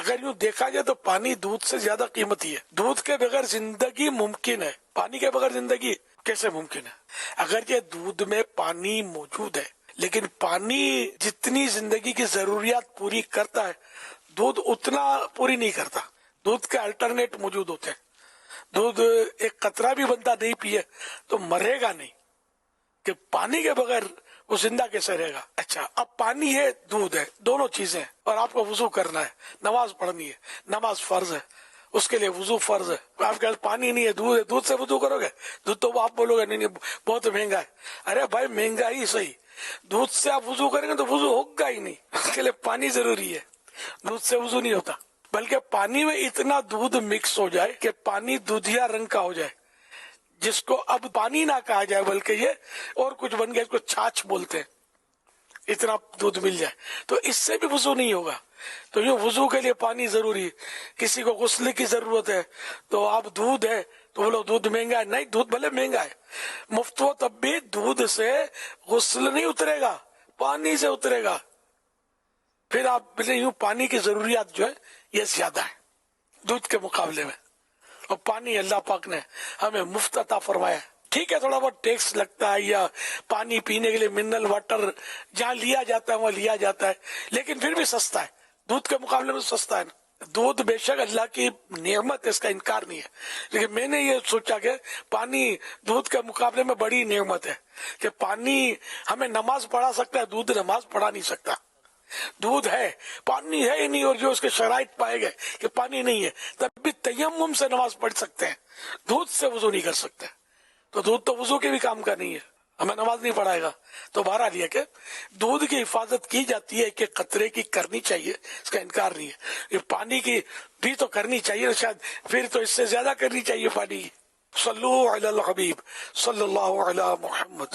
اگر یوں دیکھا جائے تو پانی دودھ سے زیادہ قیمتی ہے. دودھ کے بغیر زندگی ممکن ہے، پانی کے بغیر زندگی کیسے ممکن ہے؟ اگر یہ دودھ میں پانی موجود ہے، لیکن پانی جتنی زندگی کی ضروریات پوری کرتا ہے دودھ اتنا پوری نہیں کرتا. دودھ کے الٹرنیٹ موجود ہوتے ہیں. دودھ ایک قطرہ بھی بندہ نہیں پیے تو مرے گا نہیں، کہ پانی کے بغیر وہ زندہ کیسے رہے گا. اچھا، اب پانی ہے، دودھ ہے، دونوں چیزیں ہیں، اور آپ کو وضو کرنا ہے، نماز پڑھنی ہے، نماز فرض ہے، اس کے لیے وضو فرض ہے. آپ کے پاس پانی نہیں ہے، دودھ ہے، دودھ سے وضو کرو گے؟ دودھ تو آپ بولو گے نہیں بہت مہنگا ہے. ارے بھائی مہنگا ہی صحیح، دودھ سے آپ وضو کریں گے تو وضو ہوگا ہی نہیں. اس کے لیے پانی ضروری ہے، دودھ سے وضو نہیں ہوتا. بلکہ پانی میں اتنا دودھ مکس ہو جائے کہ پانی دودھیا رنگ کا ہو جائے، جس کو اب پانی نہ کہا جائے بلکہ یہ اور کچھ بن گیا، اس کو چھاچھ بولتے ہیں. اتنا دودھ مل جائے تو اس سے بھی وضو نہیں ہوگا. تو یہ وضو کے لیے پانی ضروری ہے. کسی کو غسل کی ضرورت ہے تو آپ دودھ ہے تو بولو دودھ مہنگا ہے. نہیں، دودھ بھلے مہنگا ہے، مفت ہو تب بھی دودھ سے غسل نہیں اترے گا، پانی سے اترے گا. پھر آپ بولے یوں پانی کی ضروریات جو ہے یہ زیادہ ہے دودھ کے مقابلے میں. اور پانی اللہ پاک نے ہمیں مفت عطا فرمایا ہے. ٹھیک ہے تھوڑا بہت ٹیکس لگتا ہے، یا پانی پینے کے لیے منرل واٹر جہاں لیا جاتا ہے وہاں لیا جاتا ہے، لیکن پھر بھی سستا ہے، دودھ کے مقابلے میں سستا ہے نا. دودھ بے شک اللہ کی نعمت ہے، اس کا انکار نہیں ہے، لیکن میں نے یہ سوچا کہ پانی دودھ کے مقابلے میں بڑی نعمت ہے کہ پانی ہمیں نماز پڑھا سکتا ہے، دودھ نماز پڑھا نہیں سکتا. دودھ ہے، پانی ہے ہی نہیں، اور جو اس کے شرائط پائے گئے کہ پانی نہیں ہے تب بھی تیمم سے نماز پڑھ سکتے ہیں، دودھ سے وضو نہیں کر سکتے. تو دودھ تو وضو کے بھی کام کا نہیں ہے، ہمیں نماز نہیں پڑھائے گا. تو بہرحال یہ کہ دودھ کی حفاظت کی جاتی ہے کہ قطرے کی کرنی چاہیے، اس کا انکار نہیں ہے. یہ پانی کی بھی تو کرنی چاہیے، شاید پھر تو اس سے زیادہ کرنی چاہیے پانی کی. صلو علی الحبیب صلی اللہ علی محمد.